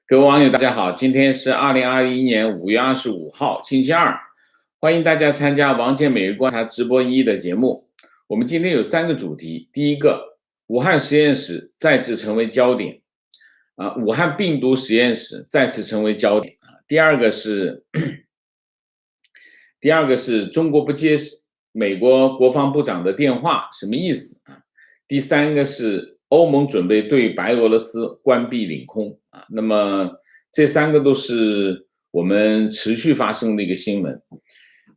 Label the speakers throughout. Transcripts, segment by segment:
Speaker 1: 各位网友，大家好，今天是2021年5月25号，星期二，欢迎大家参加王健每日观察直播1的节目。我们今天有3个主题，第一个，武汉实验室再次成为焦点，武汉病毒实验室再次成为焦点。第二个是中国不接美国国防部长的电话，什么意思啊？第三个是欧盟准备对白俄罗斯关闭领空啊。那么这3个都是我们持续发生的一个新闻。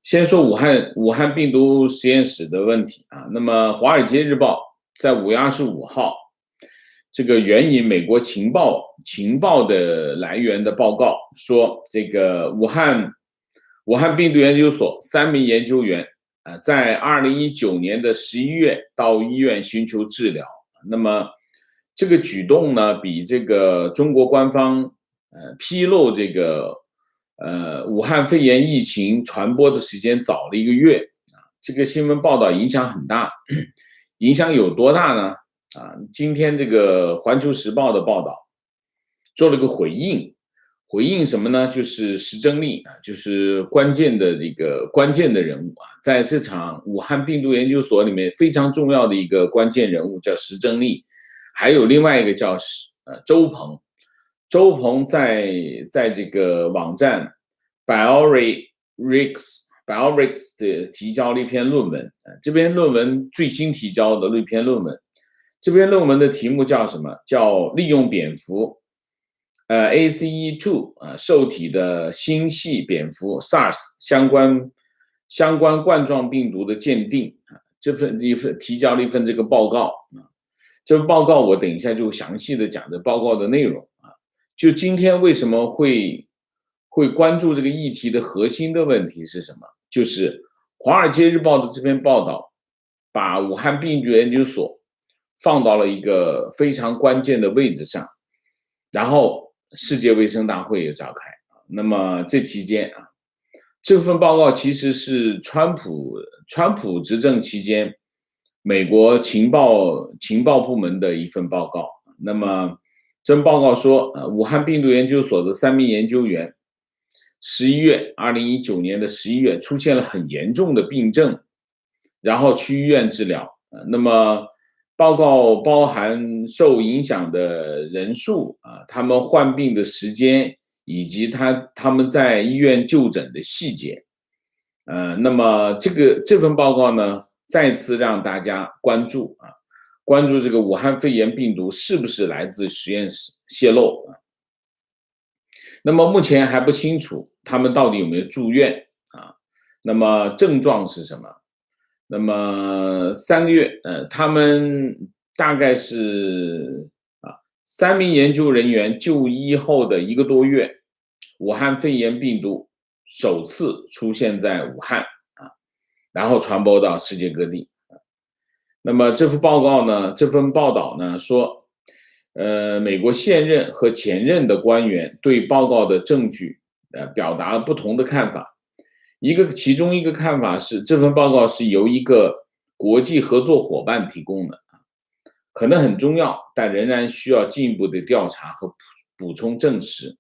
Speaker 1: 先说武汉病毒实验室的问题啊。那么《华尔街日报》在5月25号，这个援引美国情报的来源的报告说，这个武汉病毒研究所3名研究员在2019年的11月到医院寻求治疗。那么这个举动呢，比这个中国官方披露这个武汉肺炎疫情传播的时间早了1个月啊。这个新闻报道影响很大，影响有多大呢？今天这个《环球时报》的报道做了个回应什么呢？就是石正丽啊，就是关键的人物啊，在这场武汉病毒研究所里面非常重要的一个关键人物叫石正丽，还有另外一个叫周鹏。周鹏在这个网站 Biorix 的提交了一篇论文，这篇论文最新提交的一篇论文，这篇论文的题目叫什么？叫利用蝙蝠ACE2 受体的新系蝙蝠 SARS 相关冠状病毒的鉴定提交了一份这个报告这个报告我等一下就详细的讲这报告的内容就今天为什么会关注这个议题的核心的问题是什么？就是《华尔街日报》的这篇报道，把武汉病毒研究所放到了一个非常关键的位置上，然后世界卫生大会也召开。那么这期间这份报告其实是川普执政期间美国情报部门的一份报告。那么这份报告说，武汉病毒研究所的3名研究员2019年的11月出现了很严重的病症，然后去医院治疗。那么报告包含受影响的人数他们患病的时间，以及他们在医院就诊的细节。那么这份报告呢，再次让大家关注这个武汉肺炎病毒是不是来自实验室泄露那么目前还不清楚他们到底有没有住院那么症状是什么？那么3个月他们大概是3名研究人员就医后的1个多月，武汉肺炎病毒首次出现在武汉然后传播到世界各地。那么这份报道呢说，美国现任和前任的官员对报告的证据表达了不同的看法。其中一个看法是，这份报告是由一个国际合作伙伴提供的，可能很重要，但仍然需要进一步的调查和补充证实。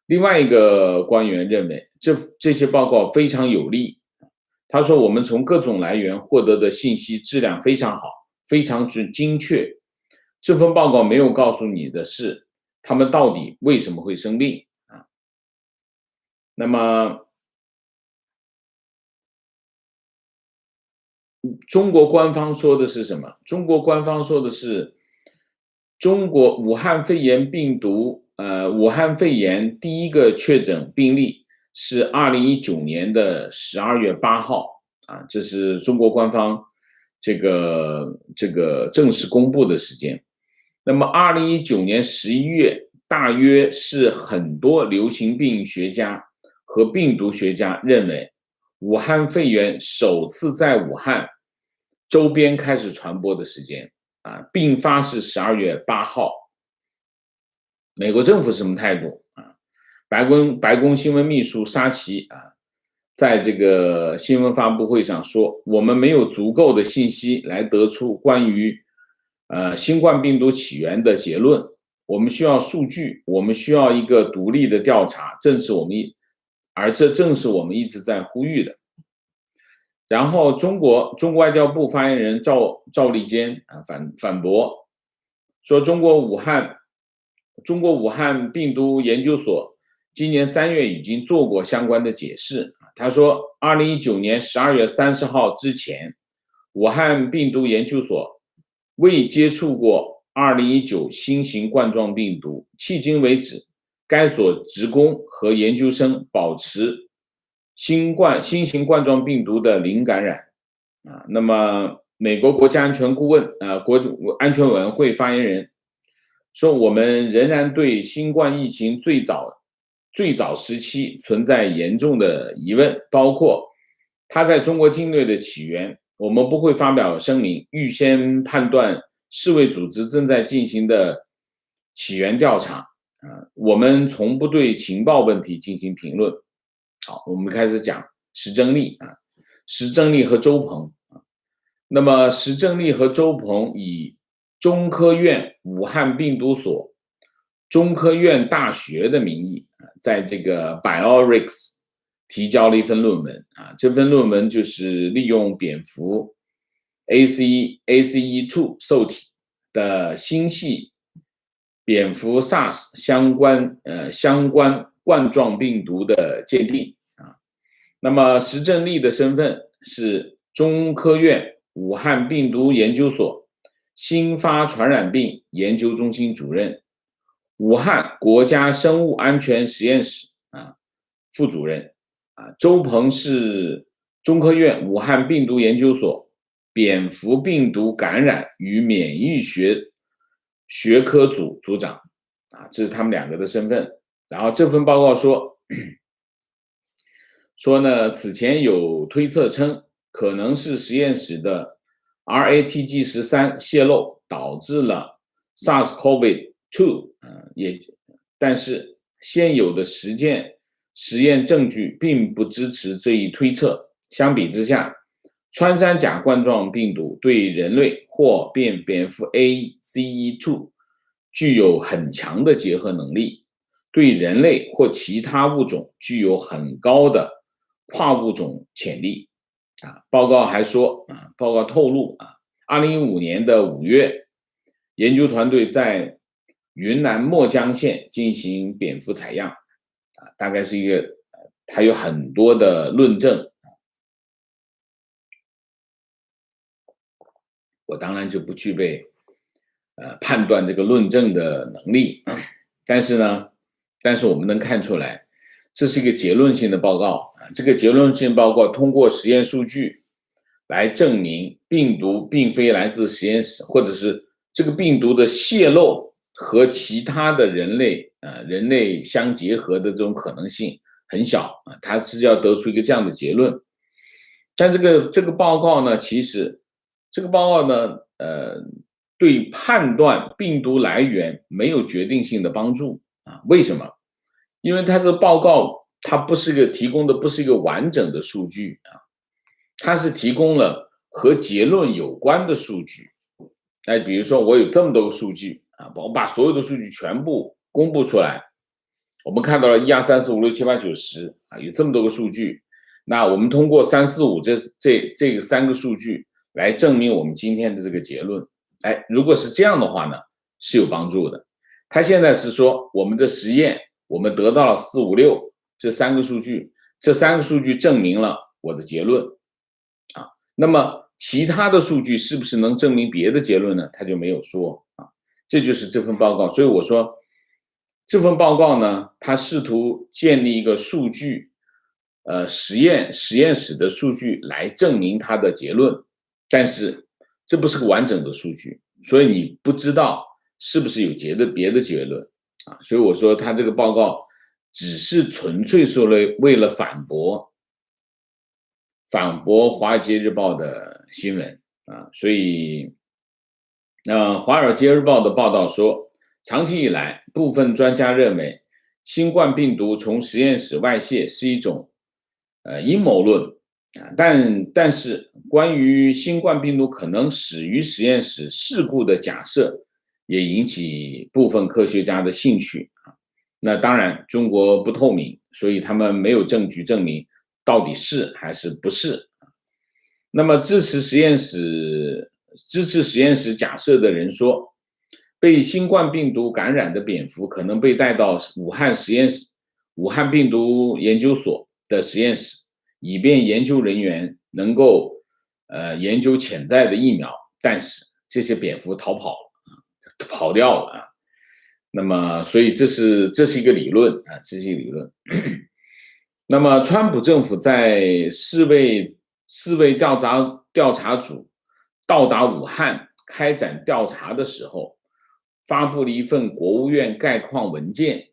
Speaker 1: 另外一个官员认为，这些报告非常有利。他说，我们从各种来源获得的信息质量非常好，非常精确。这份报告没有告诉你的是，他们到底为什么会生病那么中国官方说的是什么？中国官方说的是，武汉肺炎第一个确诊病例是2019年的12月8号这是中国官方这个正式公布的时间。那么2019年11月大约是很多流行病学家和病毒学家认为武汉肺炎首次在武汉周边开始传播的时间并发是12月8号。美国政府什么态度白宫新闻秘书沙奇在这个新闻发布会上说，我们没有足够的信息来得出关于新冠病毒起源的结论，我们需要数据，我们需要一个独立的调查，这正是我们一直在呼吁的。然后中国外交部发言人赵立坚反驳说，中国武汉病毒研究所今年3月已经做过相关的解释。他说，2019年12月30号之前，武汉病毒研究所未接触过2019新型冠状病毒，迄今为止，该所职工和研究生保持新型冠状病毒的零感染。那么美国国家安全顾问国安全委员会发言人说，我们仍然对新冠疫情最早时期存在严重的疑问，包括它在中国境内的起源。我们不会发表声明预先判断世卫组织正在进行的起源调查。我们从不对情报问题进行评论。好，我们开始讲石正丽和周鹏。那么石正丽和周鹏以中科院武汉病毒所、中科院大学的名义，在这个 Biorex 提交了一份论文。这份论文就是利用蝙蝠 ACE2 受体的新系蝙蝠 SARS 相关冠状病毒的鉴定。那么石正丽的身份是中科院武汉病毒研究所新发传染病研究中心主任，武汉国家生物安全实验室副主任。周鹏是中科院武汉病毒研究所蝙蝠病毒感染与免疫学科组组长。这是他们2个的身份。然后这份报告说呢，此前有推测称，可能是实验室的 RATG13 泄漏导致了 SARS-CoV-2，但是现有的实验证据并不支持这一推测。相比之下，穿山甲冠状病毒对人类或蝙蝠 ACE2 具有很强的结合能力，对人类或其他物种具有很高的跨物种潜力。报告还说，报告透露，2015年的5月，研究团队在云南墨江县进行蝙蝠采样。大概是一个，它有很多的论证。我当然就不具备判断这个论证的能力。但是我们能看出来，这是一个结论性的报告。这个结论性报告通过实验数据来证明病毒并非来自实验室，或者是这个病毒的泄露和其他的人类相结合的这种可能性很小。它是要得出一个这样的结论。但这个报告呢，其实这个报告呢，对判断病毒来源没有决定性的帮助。为什么？因为它的报告它提供的不是一个完整的数据。它是提供了和结论有关的数据。比如说我有这么多个数据，我把所有的数据全部公布出来，我们看到了1、2、3、4、5、6、7、8、9、10，有这么多个数据。那我们通过3、4、5这个3个数据来证明我们今天的这个结论。如果是这样的话呢，是有帮助的。他现在是说我们的实验，我们得到了4、5、6这3个数据，这3个数据证明了我的结论。那么其他的数据是不是能证明别的结论呢？他就没有说。这就是这份报告。所以我说这份报告呢，它试图建立一个数据实验室的数据来证明它的结论，但是这不是个完整的数据，所以你不知道是不是有别的结论。所以我说他这个报告只是纯粹是为了反驳《华尔街日报》的新闻。所以《华尔街日报》的报道说，长期以来部分专家认为新冠病毒从实验室外泄是一种阴谋论。但是关于新冠病毒可能始于实验室事故的假设也引起部分科学家的兴趣啊。那当然，中国不透明，所以他们没有证据证明到底是还是不是。那么支持实验室假设的人说，被新冠病毒感染的蝙蝠可能被带到武汉病毒研究所的实验室，以便研究人员能够研究潜在的疫苗，但是这些蝙蝠逃跑了，跑掉了啊。那么，所以这是一个理论啊，这是一个理论。那么，川普政府在四位调查组到达武汉开展调查的时候，发布了一份国务院概况文件。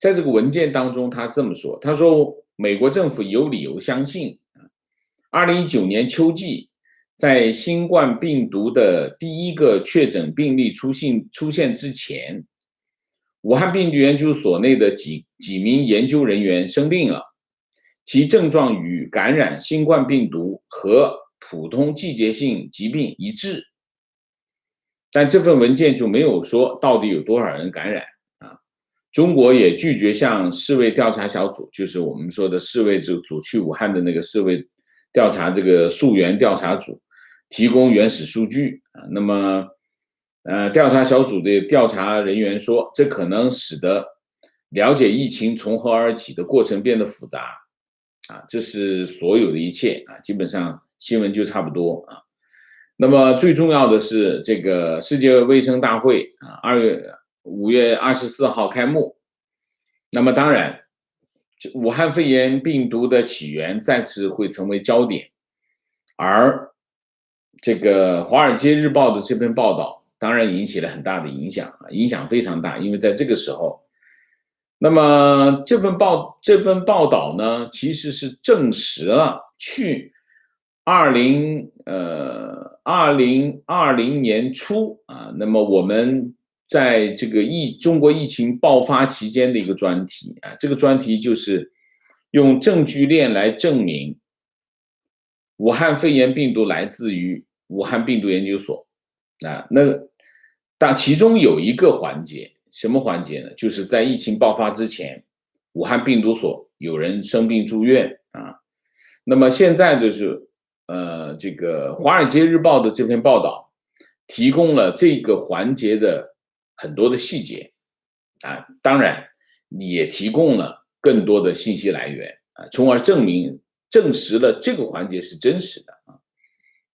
Speaker 1: 在这个文件当中，他这么说：“他说，美国政府有理由相信，2019年秋季，在新冠病毒的第一个确诊病例出现之前，武汉病毒研究所内的几名研究人员生病了。”其症状与感染新冠病毒和普通季节性疾病一致，但这份文件就没有说到底有多少人感染啊。中国也拒绝向世卫调查小组，就是我们说的世卫组去武汉的那个世卫调查这个溯源调查组提供原始数据啊。那么，调查小组的调查人员说，这可能使得了解疫情从何而起的过程变得复杂。这是所有的一切啊，基本上新闻就差不多啊。那么最重要的是，这个世界卫生大会啊，5月24号开幕。那么当然，武汉肺炎病毒的起源再次会成为焦点，而这个《华尔街日报》的这篇报道当然引起了很大的影响，影响非常大，因为在这个时候。那么这份报道呢，其实是证实了2020年初啊，那么我们在这个中国疫情爆发期间的一个专题啊，这个专题就是用证据链来证明武汉肺炎病毒来自于武汉病毒研究所啊，但其中有一个环节。什么环节呢？就是在疫情爆发之前，武汉病毒所有人生病住院啊。那么现在就是这个《华尔街日报》的这篇报道提供了这个环节的很多的细节啊，当然也提供了更多的信息来源啊，从而证实了这个环节是真实的啊。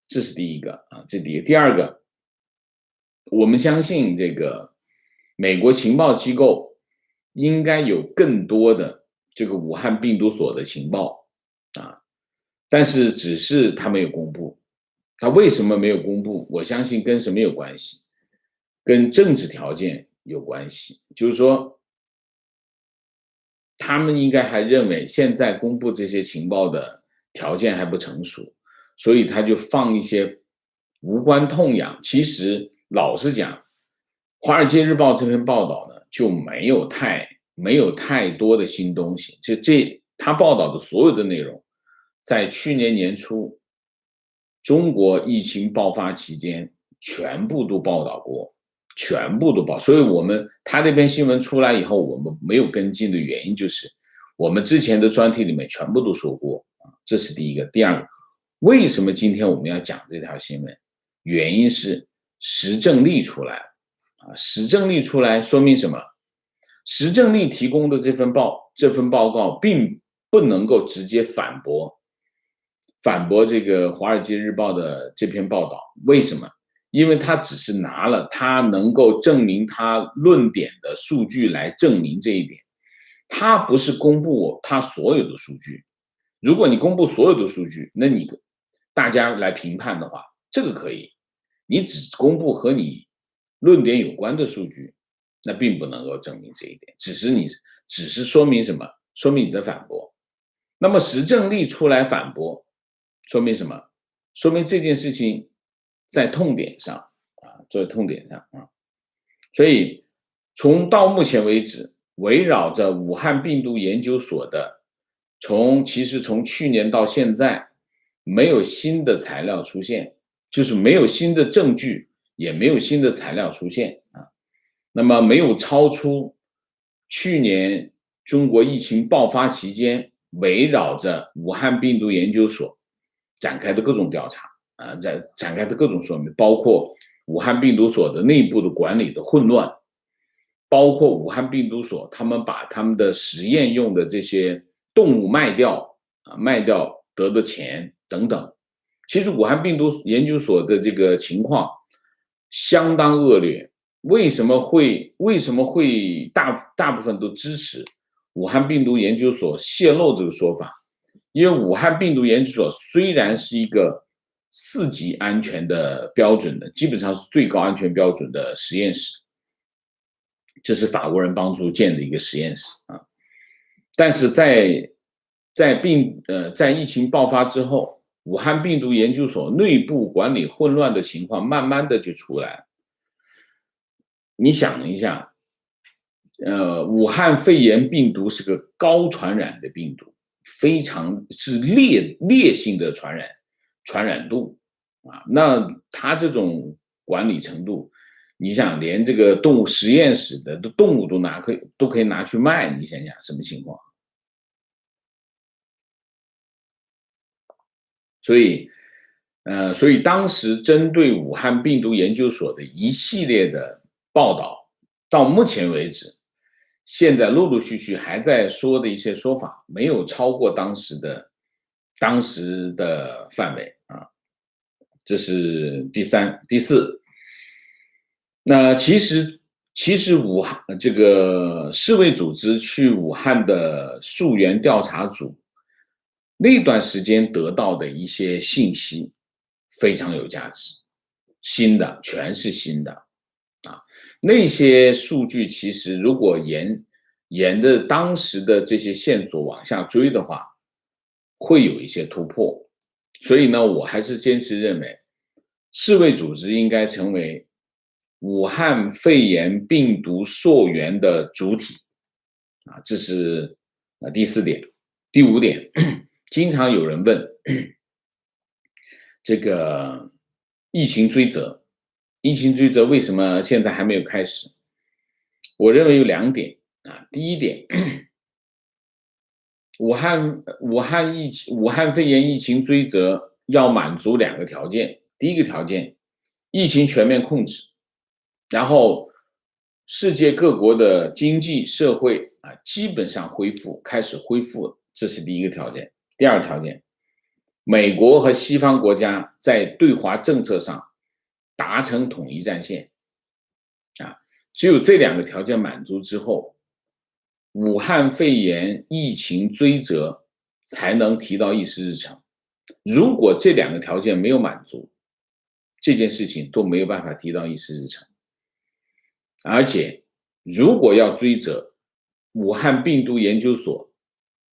Speaker 1: 这是第一个啊，这第一个。第二个，我们相信这个。美国情报机构应该有更多的这个武汉病毒所的情报啊，但是只是他没有公布。他为什么没有公布？我相信跟什么有关系？跟政治条件有关系。就是说，他们应该还认为现在公布这些情报的条件还不成熟，所以他就放一些无关痛痒。其实老实讲，《华尔街日报》这篇报道呢，就没有太多的新东西。他报道的所有的内容，在去年年初中国疫情爆发期间全部都报道过，全部都报。所以他那篇新闻出来以后，我们没有跟进的原因就是我们之前的专题里面全部都说过啊，这是第一个。第二个，为什么今天我们要讲这条新闻？原因是实证力出来了。实证力出来说明什么？实证力提供的这份报告并不能够直接反驳这个《华尔街日报》的这篇报道。为什么？因为他只是拿了他能够证明他论点的数据来证明这一点，他不是公布他所有的数据。如果你公布所有的数据，那大家来评判的话，这个可以。你只公布和你论点有关的数据，那并不能够证明这一点，只是说明什么？说明你在反驳。那么实证力出来反驳，说明什么？说明这件事情在痛点上啊，在痛点上啊。所以到目前为止，围绕着武汉病毒研究所的，其实从去年到现在，没有新的材料出现，就是没有新的证据。也没有新的材料出现啊。那么没有超出去年中国疫情爆发期间围绕着武汉病毒研究所展开的各种调查展开的各种说明，包括武汉病毒所的内部的管理的混乱，包括武汉病毒所他们把他们的实验用的这些动物卖掉得的钱等等。其实武汉病毒研究所的这个情况相当恶劣，为什么会大部分都支持武汉病毒研究所泄露这个说法？因为武汉病毒研究所虽然是一个4级安全的标准的，基本上是最高安全标准的实验室，这是法国人帮助建的一个实验室啊。但是在疫情爆发之后，武汉病毒研究所内部管理混乱的情况慢慢的就出来了。你想一下，武汉肺炎病毒是个高传染的病毒，非常是烈性的传染度啊。那它这种管理程度，你想连这个动物实验室的动物都可以拿去卖，你想想什么情况？所以当时针对武汉病毒研究所的一系列的报道，到目前为止，现在陆陆续续还在说的一些说法，没有超过当时的范围啊。这是第四。那其实武汉这个世卫组织去武汉的溯源调查组那段时间得到的一些信息非常有价值，全是新的啊。那些数据其实如果沿着当时的这些线索往下追的话，会有一些突破。所以呢，我还是坚持认为，世卫组织应该成为武汉肺炎病毒溯源的主体啊。这是第4点。第5点，经常有人问这个疫情追责为什么现在还没有开始？我认为有2点啊。第一点，武汉肺炎疫情追责要满足2个条件。第一个条件，疫情全面控制，然后世界各国的经济社会基本上开始恢复了，这是第一个条件。第二个条件，美国和西方国家在对华政策上达成统一战线啊。只有这2个条件满足之后，武汉肺炎疫情追责才能提到议事日程。如果这2个条件没有满足，这件事情都没有办法提到议事日程。而且如果要追责，武汉病毒研究所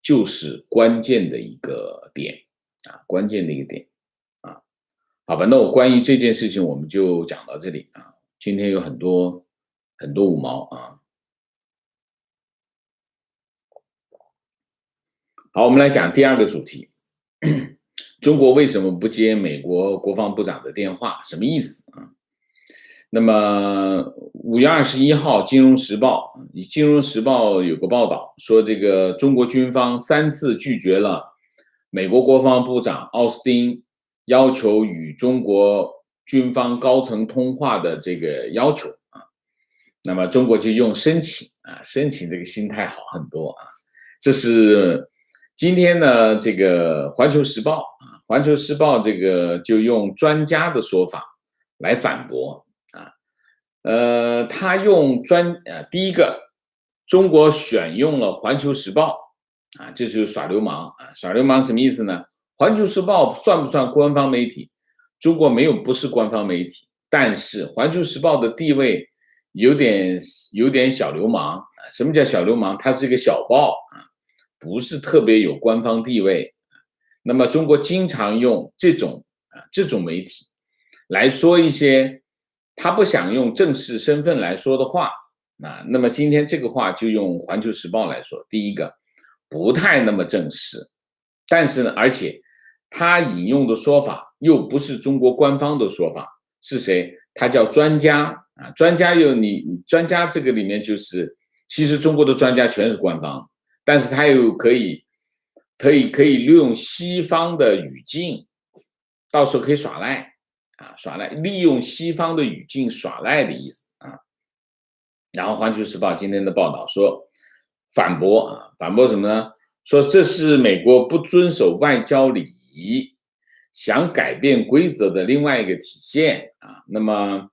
Speaker 1: 就是关键的一个点啊。好吧，那我关于这件事情我们就讲到这里啊。今天有很多五毛啊。好，我们来讲第2个主题，中国为什么不接美国国防部长的电话？什么意思啊？那么5月21号，《金融时报》有个报道说，这个中国军方3次拒绝了美国国防部长奥斯汀要求与中国军方高层通话的这个要求啊。那么中国就用申请这个心态好很多啊。这是今天呢，这个《环球时报》这个就用专家的说法来反驳啊。他用第一个，中国选用了《环球时报》啊，这就是耍流氓啊！耍流氓什么意思呢？《环球时报》算不算官方媒体？中国不是官方媒体，但是《环球时报》的地位有点小流氓啊。什么叫小流氓？它是一个小报啊，不是特别有官方地位。那么中国经常用这种媒体来说一些他不想用正式身份来说的话啊。那么今天这个话就用《环球时报》来说。第一个，不太那么正式，但是呢，而且他引用的说法又不是中国官方的说法，是谁？他叫专家啊，专家专家这个里面就是，其实中国的专家全是官方，但是他又可以利用西方的语境，到时候可以耍赖啊，耍赖，利用西方的语境耍赖的意思啊。然后《环球时报》今天的报道说，反驳什么呢？说这是美国不遵守外交礼仪，想改变规则的另外一个体现啊。那么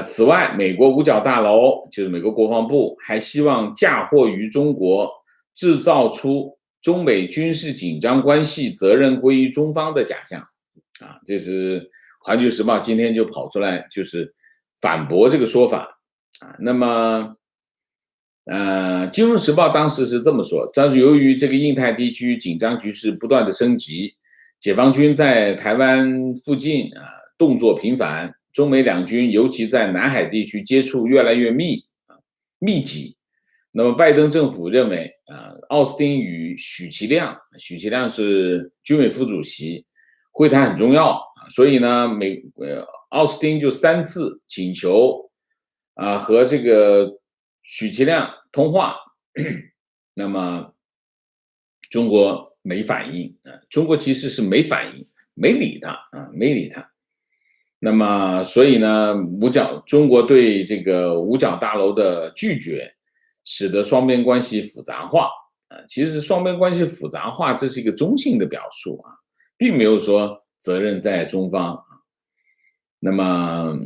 Speaker 1: 此外，美国五角大楼就是美国国防部还希望嫁祸于中国，制造出中美军事紧张关系责任归于中方的假象啊。这是《环球时报》今天就跑出来就是反驳这个说法啊。那么金融时报当时是这么说，但是由于这个印太地区紧张局势不断的升级，解放军在台湾附近动作频繁，中美两军尤其在南海地区接触越来越密集。那么拜登政府认为奥斯汀与许其亮是军委副主席，会谈很重要，所以呢奥斯汀就3次请求和这个许其亮通话，那么中国没反应中国其实是没反应，没理他。那么所以呢，中国对这个五角大楼的拒绝，使得双边关系复杂化其实双边关系复杂化这是一个中性的表述并没有说责任在中方那么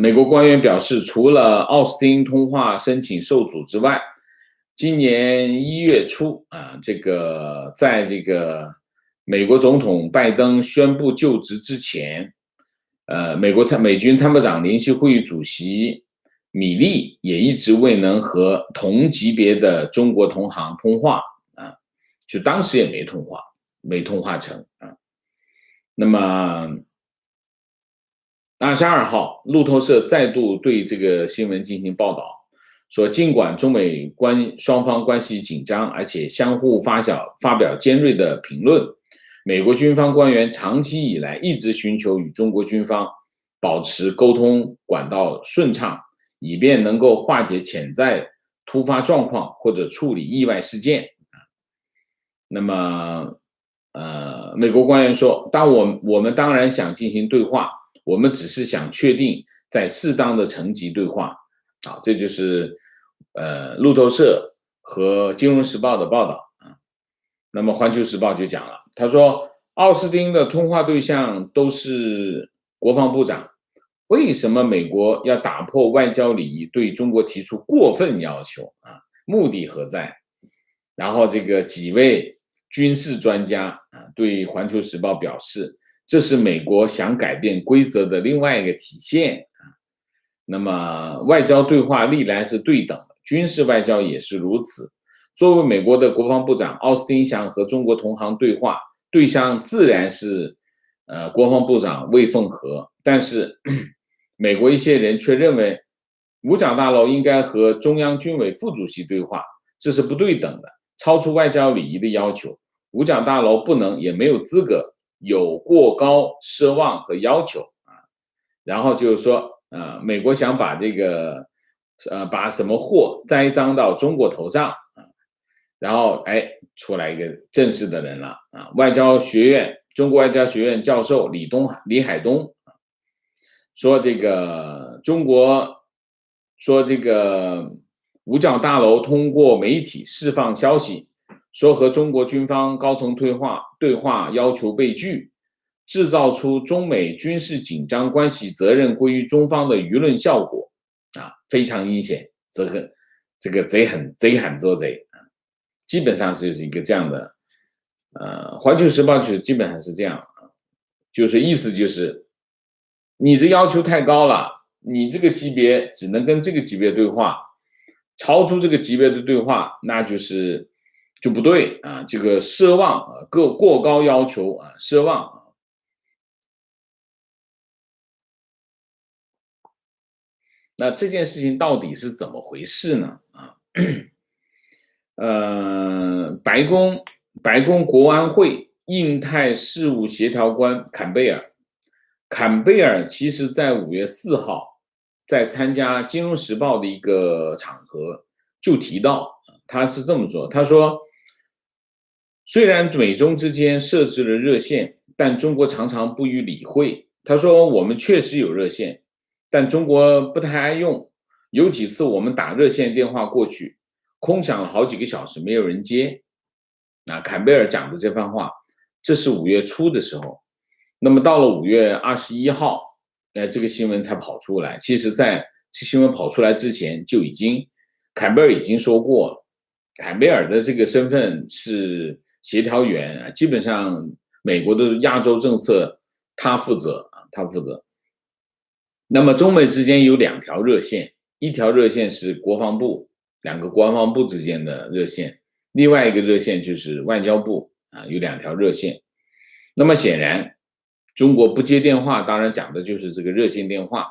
Speaker 1: 美国官员表示，除了奥斯汀通话申请受阻之外，今年1月初这个在这个美国总统拜登宣布就职之前，美军参谋长联席会议主席米利也一直未能和同级别的中国同行通话就当时也没通话成那么22号，路透社再度对这个新闻进行报道，说尽管中美双方关系紧张，而且相互发表尖锐的评论，美国军方官员长期以来一直寻求与中国军方保持沟通管道顺畅，以便能够化解潜在突发状况或者处理意外事件那么美国官员说，我们当然想进行对话，我们只是想确定在适当的层级对话这就是路透社和金融时报的报道那么环球时报就讲了，他说奥斯汀的通话对象都是国防部长，为什么美国要打破外交礼仪，对中国提出过分要求目的何在？然后这个几位军事专家对环球时报表示，这是美国想改变规则的另外一个体现那么外交对话历来是对等的，军事外交也是如此。作为美国的国防部长，奥斯汀想和中国同行对话，对象自然是国防部长魏凤和，但是美国一些人却认为五角大楼应该和中央军委副主席对话，这是不对等的，超出外交礼仪的要求。五角大楼不能也没有资格有过高奢望和要求然后就是说美国想把这个把什么祸栽赃到中国头上然后出来一个正式的人了中国外交学院教授李海东说这个五角大楼通过媒体释放消息，说和中国军方高层对话要求被拒，制造出中美军事紧张关系责任归于中方的舆论效果非常阴险，这个贼喊捉贼基本上就是一个这样的环球时报就是基本上是这样就是意思就是你这要求太高了，你这个级别只能跟这个级别对话，超出这个级别的对话那就不对这个奢望过高要求奢望那这件事情到底是怎么回事呢白宫国安会印太事务协调官坎贝尔其实在5月4号在参加《金融时报》的一个场合就提到，他是这么说，他说，虽然美中之间设置了热线，但中国常常不予理会。他说，我们确实有热线，但中国不太爱用，有几次我们打热线电话过去，空响了好几个小时，没有人接。坎贝尔讲的这番话，这是5月初的时候。那么到了5月21号，这个新闻才跑出来。其实在这新闻跑出来之前，坎贝尔已经说过了，坎贝尔的这个身份是协调员，基本上美国的亚洲政策他负责。那么中美之间有2条热线，一条热线是国防部，2个国防部之间的热线，另外一个热线就是外交部有2条热线。那么显然中国不接电话，当然讲的就是这个热线电话。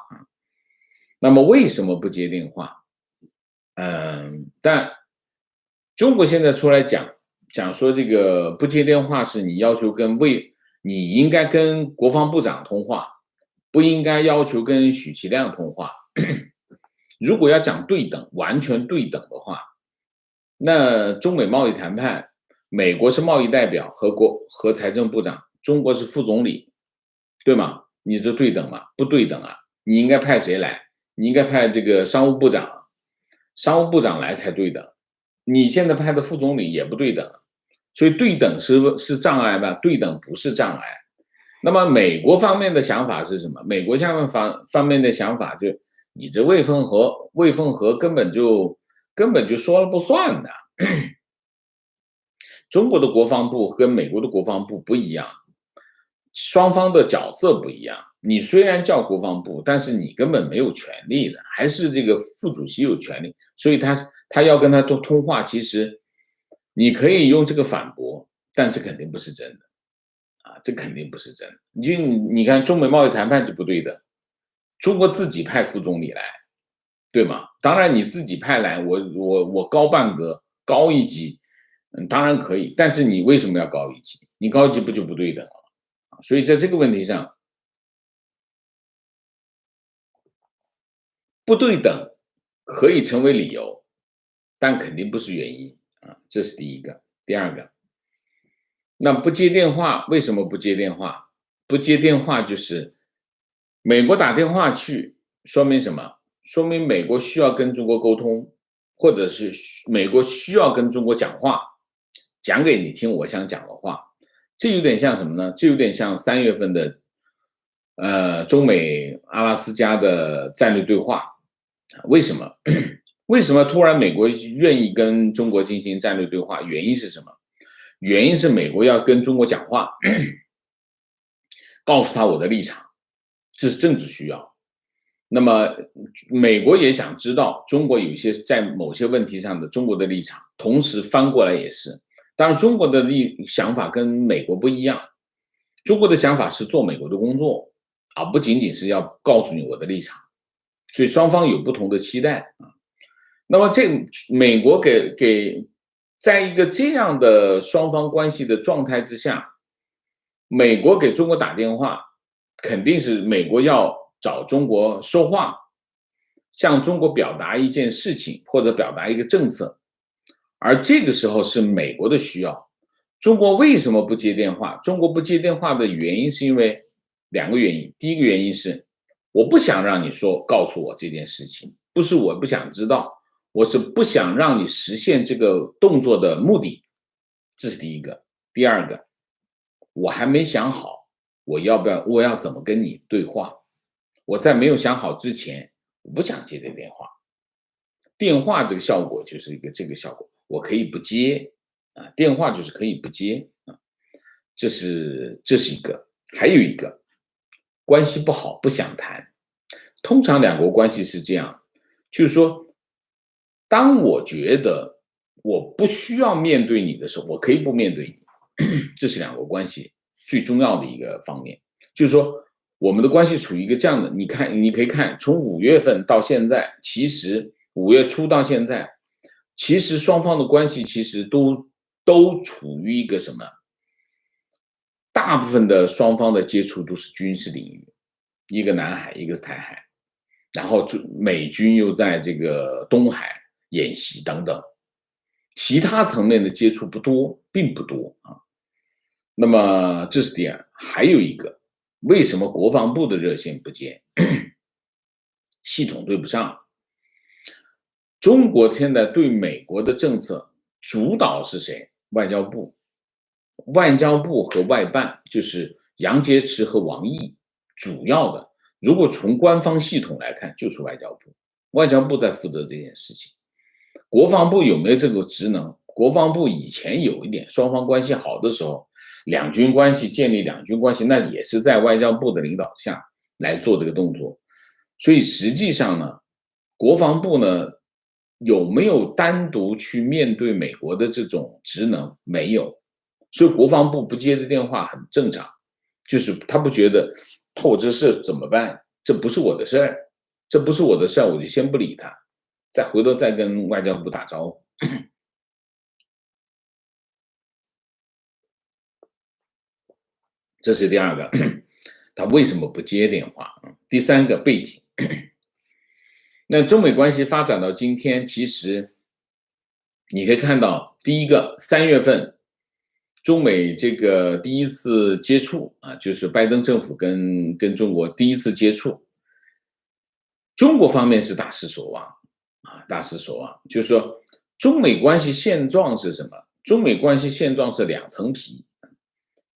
Speaker 1: 那么为什么不接电话？但中国现在出来讲说这个不接电话是你要求你应该跟国防部长通话，不应该要求跟许其亮通话。如果要讲对等，完全对等的话，那中美贸易谈判，美国是贸易代表和财政部长，中国是副总理，对吗？你这对等吗？不对等啊！你应该派谁来？你应该派这个商务部长来才对等。你现在派的副总理也不对等，所以对等是障碍吧？对等不是障碍。那么美国方面的想法是什么？美国方面的想法就你这魏凤和根本就说了不算的。中国的国防部跟美国的国防部不一样，双方的角色不一样。你虽然叫国防部，但是你根本没有权利的，还是这个副主席有权利。所以他要跟他通话，其实你可以用这个反驳，但这肯定不是真的这肯定不是真的。你看中美贸易谈判就不对的，中国自己派副总理来，对吗？当然你自己派来，我高半个高一级，当然可以，但是你为什么要高一级？你高一级不就不对等了？所以在这个问题上，不对等可以成为理由，但肯定不是原因这是第一个。第二个，那不接电话，为什么不接电话？不接电话就是美国打电话去，说明什么？说明美国需要跟中国沟通，或者是美国需要跟中国讲话，讲给你听我想讲的话。这有点像什么呢？这有点像3月份的中美阿拉斯加的战略对话。为什么？为什么突然美国愿意跟中国进行战略对话？原因是什么？原因是美国要跟中国讲话，告诉他我的立场，这是政治需要。那么美国也想知道中国有一些在某些问题上的中国的立场，同时翻过来也是。当然中国的想法跟美国不一样，中国的想法是做美国的工作不仅仅是要告诉你我的立场，所以双方有不同的期待那么美国在一个这样的双方关系的状态之下，美国给中国打电话，肯定是美国要找中国说话，向中国表达一件事情或者表达一个政策，而这个时候是美国的需要。中国为什么不接电话？中国不接电话的原因是因为2个原因。第一个原因是我不想让你告诉我这件事情，不是我不想知道，我是不想让你实现这个动作的目的，这是第一个。第二个，我还没想好我要怎么跟你对话，我在没有想好之前，我不想接这电话。电话这个效果就是这个效果，我可以不接电话就是可以不接这是一个。还有一个，关系不好不想谈。通常2国关系是这样，就是说当我觉得我不需要面对你的时候，我可以不面对你这是2国关系最重要的一个方面。就是说我们的关系处于一个这样的，你可以看从5月份到现在，其实5月初到现在，其实双方的关系其实都处于一个什么？大部分的双方的接触都是军事领域，一个南海，一个是台海。然后美军又在这个东海演习等等，其他层面的接触不多，并不多啊。那么这是第二，还有一个，为什么国防部的热线不接？系统对不上。中国现在对美国的政策主导是谁？外交部。外交部和外办就是杨洁篪和王毅，主要的，如果从官方系统来看，就是外交部。外交部在负责这件事情。国防部有没有这个职能？国防部以前有一点，双方关系好的时候，两军关系建立两军关系，那也是在外交部的领导下来做这个动作。所以实际上呢，国防部呢有没有单独去面对美国的这种职能？没有。所以国防部不接的电话很正常，就是他不觉得透这事怎么办？这不是我的事儿，这不是我的事儿，我就先不理他，再回头再跟外交部打招呼。这是第二个，他为什么不接电话？第三个背景，那中美关系发展到今天，其实你可以看到，第一个3月份，中美这个第一次接触啊，就是拜登政府跟中国第一次接触，中国方面是大失所望啊，大失所望。就是说，中美关系现状是什么？中美关系现状是2层皮，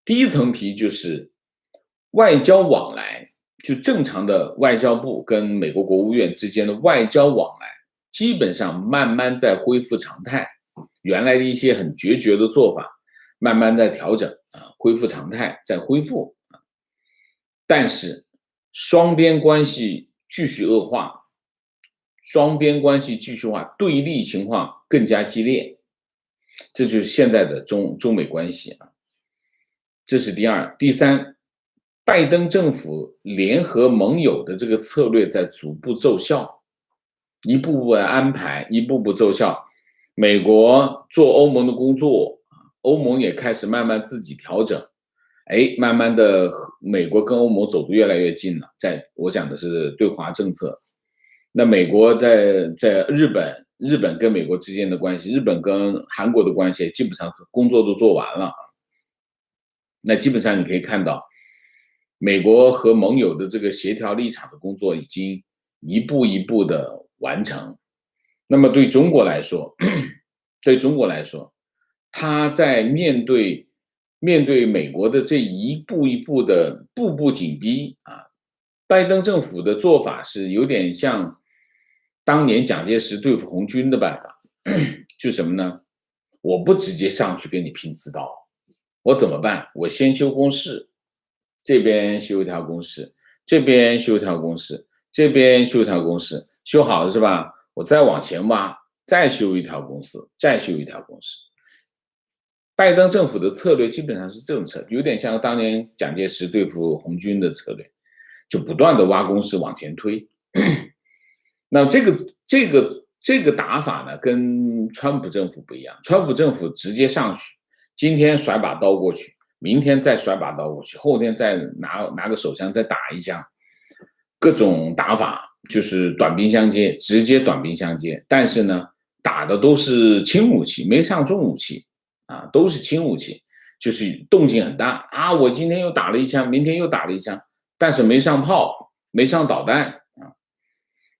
Speaker 1: 第一层皮就是外交往来，就正常的外交部跟美国国务院之间的外交往来，基本上慢慢在恢复常态，原来的一些很决绝的做法，慢慢在调整啊，恢复常态，在恢复。但是双边关系继续恶化，双边关系继续化，对立情况更加激烈，这就是现在的中美关系啊。这是第二，第三，拜登政府联合盟友的这个策略在逐步奏效，一步步安排，一步步奏效。美国做欧盟的工作，欧盟也开始慢慢自己调整，慢慢的，美国跟欧盟走得越来越近了。我讲的是对华政策。那美国在日本跟美国之间的关系，日本跟韩国的关系，基本上工作都做完了。那基本上你可以看到，美国和盟友的这个协调立场的工作已经一步一步的完成。那么对中国来说，他在面对美国的这一步一步的步步紧逼啊，拜登政府的做法是有点像当年蒋介石对付红军的办法，就什么呢？我不直接上去跟你拼刺刀，我怎么办？我先修公式，这边修一条公式，这边修一条公式，这边修一条公式，修好了是吧？我再往前挖，再修一条公式，再修一条公式。拜登政府的策略基本上是这种策略，有点像当年蒋介石对付红军的策略，就不断的挖公式往前推。那这个打法呢，跟川普政府不一样。川普政府直接上去，今天甩把刀过去，明天再甩把刀过去，后天再拿个手枪再打一枪，各种打法就是短兵相接，直接短兵相接。但是呢，打的都是轻武器，没上重武器啊，都是轻武器，就是动静很大啊。我今天又打了一枪，明天又打了一枪，但是没上炮，没上导弹啊，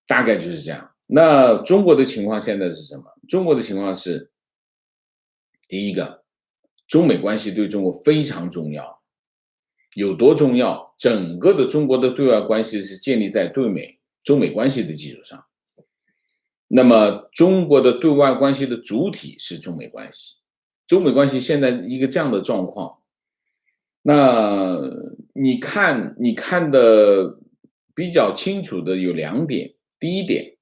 Speaker 1: 大概就是这样。那中国的情况现在是什么？中国的情况是，第一个，中美关系对中国非常重要，有多重要？整个的中国的对外关系是建立在中美关系的基础上。那么中国的对外关系的主体是中美关系，中美关系现在一个这样的状况，那你看的比较清楚的有2点。第一点，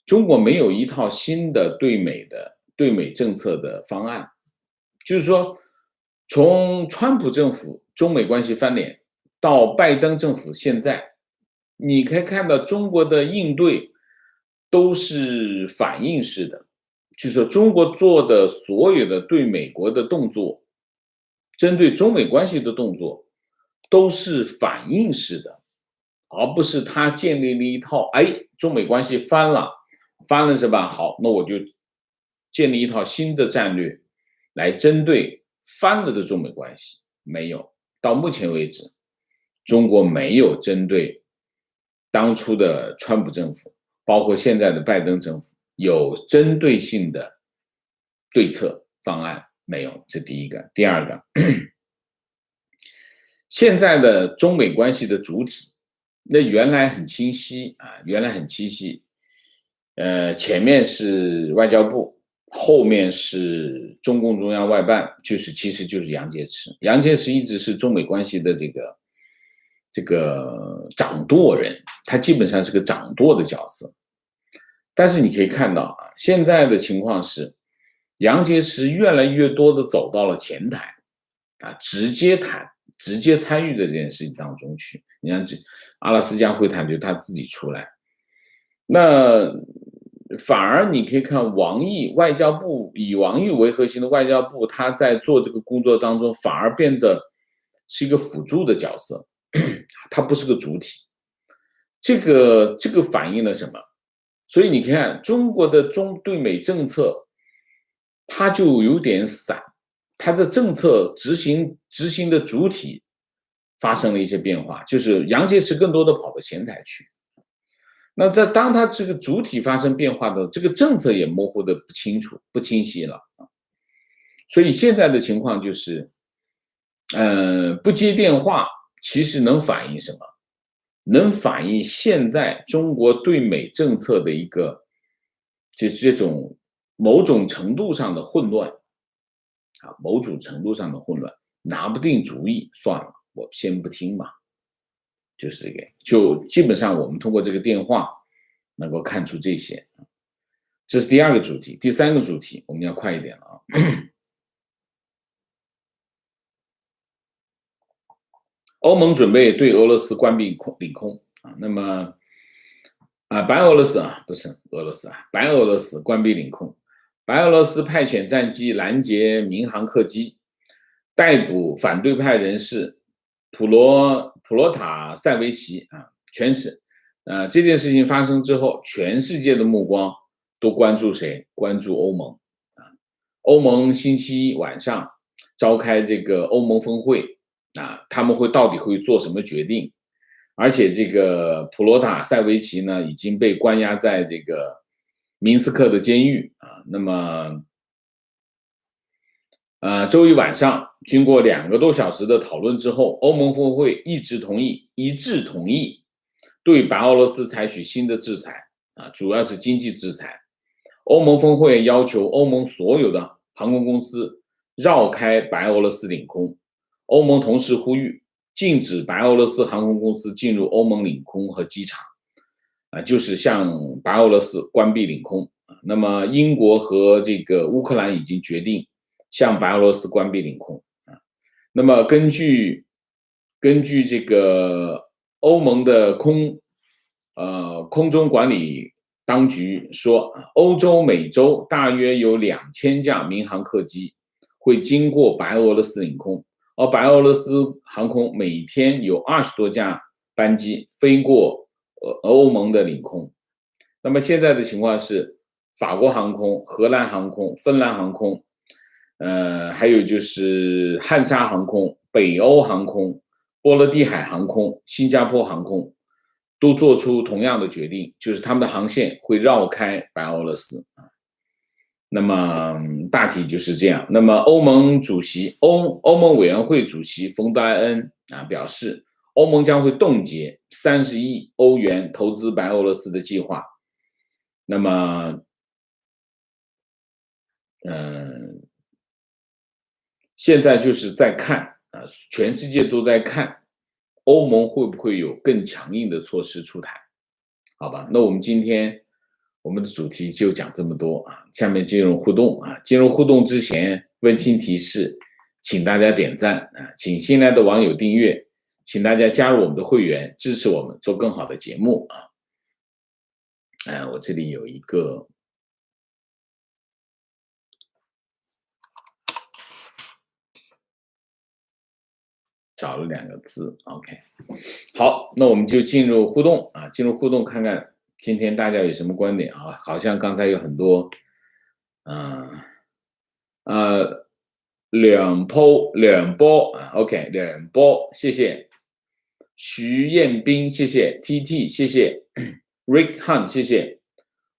Speaker 1: 中国没有一套新的对美政策的方案，就是说，从川普政府中美关系翻脸到拜登政府现在，你可以看到中国的应对都是反应式的，就是说中国做的所有的对美国的动作，针对中美关系的动作，都是反应式的。而不是他建立了一套，中美关系翻了是吧？好，那我就建立一套新的战略来针对翻了的中美关系。没有，到目前为止，中国没有针对当初的川普政府，包括现在的拜登政府有针对性的对策方案，没有，这第一个。第二个，现在的中美关系的主体，那原来很清晰啊，原来很清晰，前面是外交部，后面是中共中央外办，其实就是杨洁篪。杨洁篪一直是中美关系的这个掌舵人，他基本上是个掌舵的角色。但是你可以看到啊，现在的情况是，杨洁篪越来越多的走到了前台，啊，直接谈、直接参与的这件事情当中去。你看这阿拉斯加会谈就他自己出来，那反而你可以看王毅外交部以王毅为核心的外交部，他在做这个工作当中反而变得是一个辅助的角色，他不是个主体。这个反映了什么？所以你看，中国的对美政策，它就有点散，它的政策执行的主体发生了一些变化，就是杨洁篪更多的跑到前台去。那当它这个主体发生变化的，这个政策也模糊的不清楚、不清晰了。所以现在的情况就是，不接电话，其实能反映什么？能反映现在中国对美政策的一个，就是这种某种程度上的混乱啊，某种程度上的混乱，拿不定主意，算了，我先不听吧，就是这个，就基本上我们通过这个电话能够看出这些。这是第二个主题，第三个主题我们要快一点了啊。欧盟准备对俄罗斯关闭领空啊，那么白俄罗斯啊，不是俄罗斯啊，白俄罗斯关闭领空，白俄罗斯派遣战机拦截民航客机，逮捕反对派人士普罗塔塞维奇啊，这件事情发生之后，全世界的目光都关注谁？关注欧盟啊，欧盟星期一晚上召开这个欧盟峰会啊，他们到底会做什么决定？而且这个普罗塔塞维奇呢，已经被关押在这个明斯克的监狱啊。那么，周一晚上，经过2个多小时的讨论之后，欧盟峰会一致同意对白俄罗斯采取新的制裁啊，主要是经济制裁。欧盟峰会要求欧盟所有的航空公司绕开白俄罗斯领空。欧盟同时呼吁禁止白俄罗斯航空公司进入欧盟领空和机场，就是向白俄罗斯关闭领空。那么英国和这个乌克兰已经决定向白俄罗斯关闭领空。那么根据这个欧盟的空中管理当局说，欧洲每周大约有2000架民航客机会经过白俄罗斯领空，而白俄罗斯航空每天有20多架班机飞过欧盟的领空。那么现在的情况是，法国航空、荷兰航空、芬兰航空，还有就是汉莎航空、北欧航空、波罗的海航空、新加坡航空都做出同样的决定，就是他们的航线会绕开白俄罗斯啊。那么大体就是这样。那么欧盟委员会主席冯德莱恩啊表示，欧盟将会冻结30亿欧元投资白俄罗斯的计划。那么，现在就是在看啊，全世界都在看欧盟会不会有更强硬的措施出台。好吧，那今天我们的主题就讲这么多啊，下面进入互动啊。进入互动之前，温馨提示，请大家点赞啊，请新来的网友订阅，请大家加入我们的会员，支持我们做更好的节目啊。我这里有一个少了2个字 ，OK。好，那我们就进入互动啊，进入互动看看今天大家有什么观点啊？好像刚才有很多，嗯、两波啊，OK，两波，谢谢。徐彦斌，谢谢 TT，谢谢 Rick Hunt，谢谢。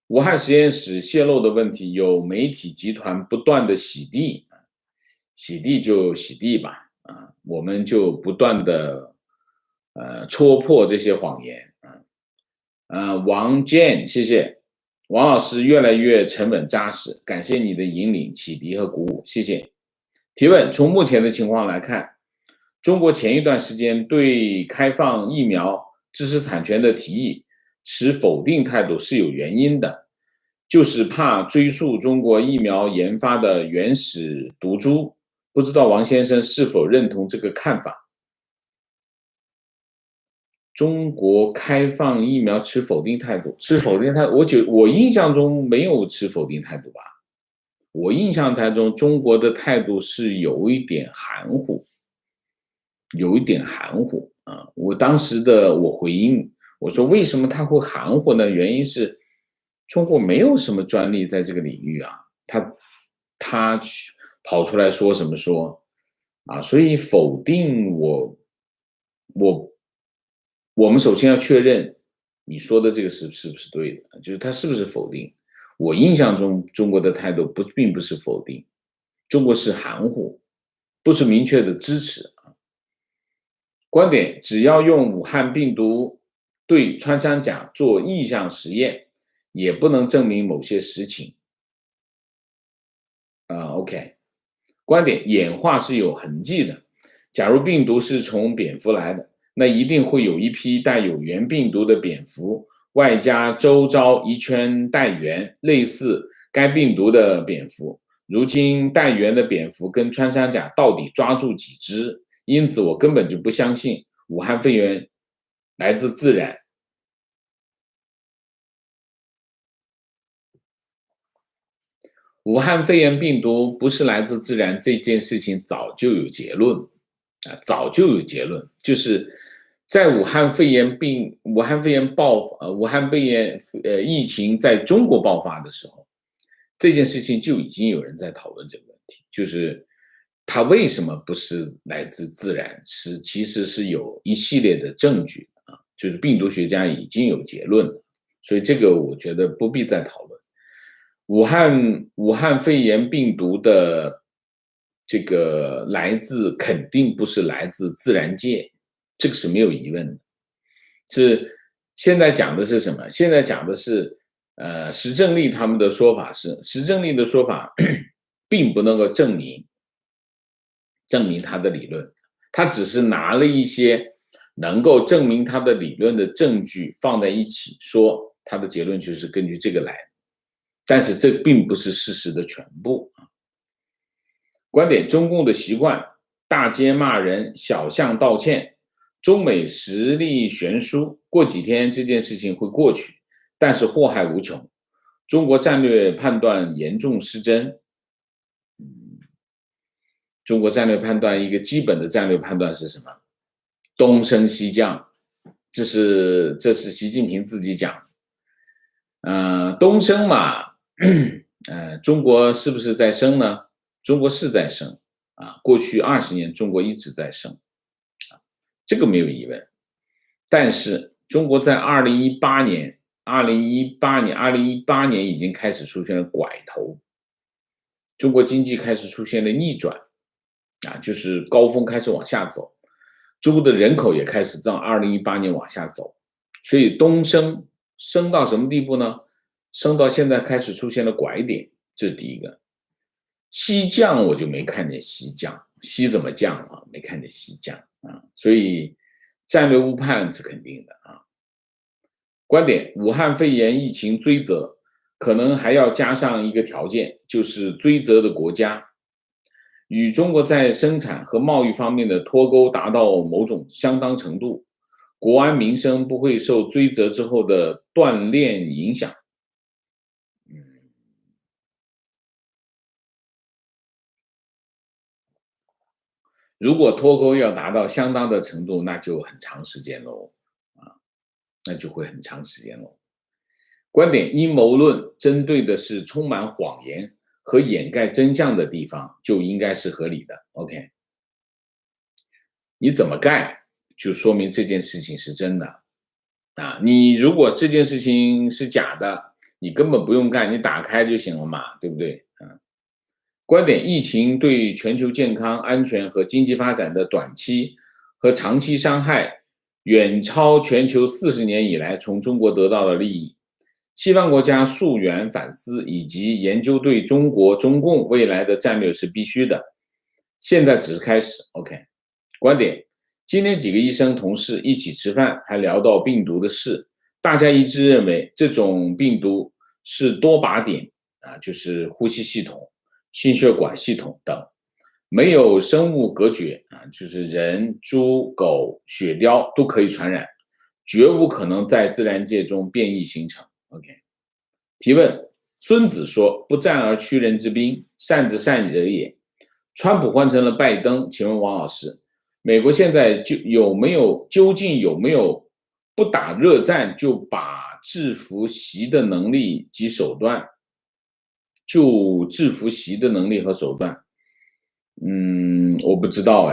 Speaker 1: 武汉实验室泄露的问题，有媒体集团不断的洗地，洗地就洗地吧，啊，我们就不断的戳破这些谎言啊。王健，谢谢王老师，越来越沉稳扎实，感谢你的引领、启迪和鼓舞，谢谢。提问：从目前的情况来看，中国前一段时间对开放疫苗知识产权的提议持否定态度是有原因的，就是怕追溯中国疫苗研发的原始毒株。不知道王先生是否认同这个看法？中国开放疫苗持否定态度，持否定态度，我印象中没有持否定态度吧？我印象当中，中国的态度是有一点含糊，啊。我当时我回应我说，为什么他会含糊呢？原因是中国没有什么专利在这个领域啊，他跑出来说什么说啊？所以否定我我们首先要确认你说的这个是不是对的，就是他是不是否定？我印象中中国的态度并不是否定，中国是含糊，不是明确的支持。观点：只要用武汉病毒对穿山甲做意向实验，也不能证明某些实情。OK。观点：演化是有痕迹的。假如病毒是从蝙蝠来的，那一定会有一批带有原病毒的蝙蝠，外加周遭一圈带源类似该病毒的蝙蝠。如今带源的蝙蝠跟穿山甲到底抓住几只？因此，我根本就不相信武汉肺炎来自自然。武汉肺炎病毒不是来自自然这件事情早就有结论啊，早就有结论，就是在武汉肺炎爆发，武汉肺炎疫情在中国爆发的时候，这件事情就已经有人在讨论这个问题，就是它为什么不是来自自然，其实是有一系列的证据啊，就是病毒学家已经有结论了，所以这个我觉得不必再讨论。武汉肺炎病毒的这个肯定不是来自自然界，这个是没有疑问的。现在讲的是什么？现在讲的是，石正丽他们的说法是，石正丽的说法并不能够证明他的理论，他只是拿了一些能够证明他的理论的证据放在一起，说他的结论就是根据这个来的。但是这并不是事实的全部啊。观点：中共的习惯，大街骂人，小巷道歉，中美实力悬殊，过几天这件事情会过去，但是祸害无穷。中国战略判断严重失真。中国战略判断一个基本的战略判断是什么？东升西降，这是习近平自己讲。东升嘛，中国是不是在升呢？中国是在升啊，过去20年中国一直在升，这个没有疑问。但是中国在2018年已经开始出现了拐头，中国经济开始出现了逆转啊，就是高峰开始往下走，中国的人口也开始在2018年往下走，所以东升到什么地步呢？升到现在开始出现了拐点，这是第一个。西降我就没看见西降，西怎么降啊？没看见西降啊，所以战略误判是肯定的啊。观点：武汉肺炎疫情追责可能还要加上一个条件，就是追责的国家与中国在生产和贸易方面的脱钩达到某种相当程度，国安民生不会受追责之后的断链影响。如果脱钩要达到相当的程度，那就很长时间喽，那就会很长时间喽。观点：阴谋论针对的是充满谎言和掩盖真相的地方，就应该是合理的。OK， 你怎么盖，就说明这件事情是真的你如果这件事情是假的，你根本不用干，你打开就行了嘛，对不对？观点：疫情对全球健康、安全和经济发展的短期和长期伤害，远超全球40年以来从中国得到的利益。西方国家溯源反思以及研究对中国、中共未来的战略是必须的，现在只是开始。OK， 观点：今天几个医生同事一起吃饭，还聊到病毒的事，大家一致认为这种病毒是多靶点就是呼吸系统、心血管系统等，没有生物隔绝就是人、猪、狗、雪貂都可以传染，绝无可能在自然界中变异形成。OK， 提问：孙子说：“不战而屈人之兵，善之善者也。”川普换成了拜登，请问王老师，美国现在究竟有没有不打热战就把制服习的能力及手段？就制服习的能力和手段，我不知道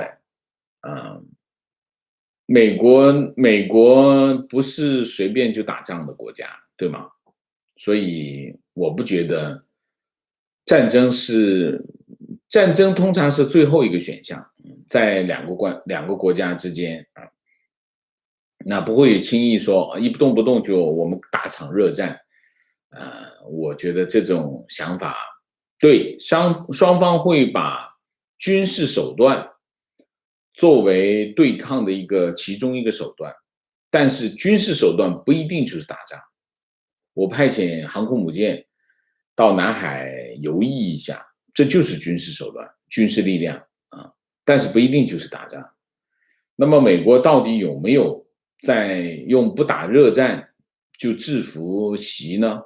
Speaker 1: 美国不是随便就打仗的国家，对吗？所以我不觉得战争通常是最后一个选项，在两个国家之间那不会轻易说一动不动就我们打场热战，我觉得这种想法对双方会把军事手段作为对抗的其中一个手段，但是军事手段不一定就是打仗。我派遣航空母舰到南海游弋一下，这就是军事手段、军事力量但是不一定就是打仗。那么美国到底有没有在用不打热战就制服习呢？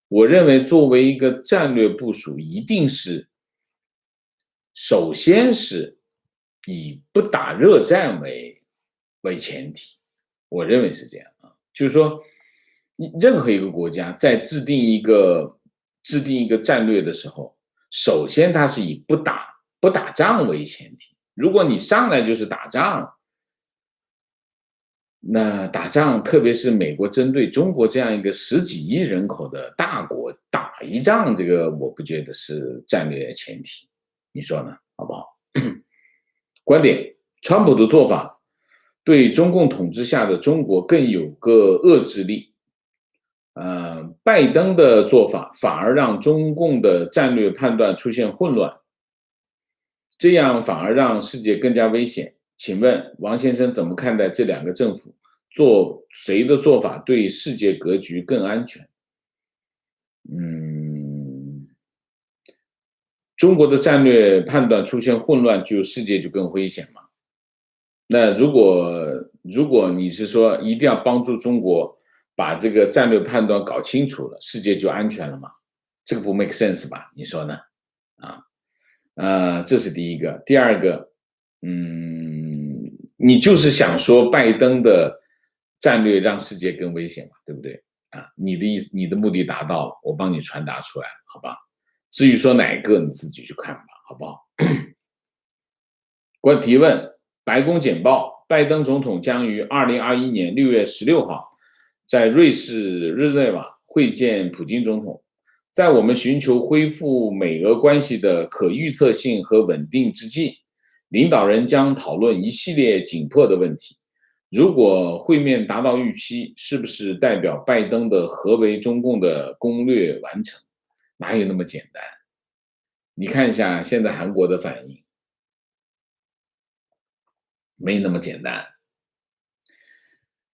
Speaker 1: 我认为作为一个战略部署，一定是首先是以不打热战为前提，我认为是这样就是说，任何一个国家在制定一个战略的时候，首先它是以不打仗为前提。如果你上来就是打仗，那打仗，特别是美国针对中国这样一个10几亿人口的大国打一仗，这个我不觉得是战略前提，你说呢？好不好？观点：川普的做法对中共统治下的中国更有个遏制力，拜登的做法反而让中共的战略判断出现混乱，这样反而让世界更加危险。请问王先生怎么看待这两个政府谁的做法对世界格局更安全？中国的战略判断出现混乱，世界就更危险嘛？那如果你是说一定要帮助中国把这个战略判断搞清楚了，世界就安全了吗？这个不 make sense 吧？你说呢？这是第一个。第二个，你就是想说拜登的战略让世界更危险嘛，对不对？你的目的达到了，我帮你传达出来了，好吧？至于说哪一个，你自己去看吧，好不好？关提问：白宫简报，拜登总统将于2021年6月16号在瑞士日内瓦会见普京总统。在我们寻求恢复美俄关系的可预测性和稳定之际，领导人将讨论一系列紧迫的问题。如果会面达到预期，是不是代表拜登的合围中共的攻略完成？哪有那么简单？你看一下现在韩国的反应，没那么简单。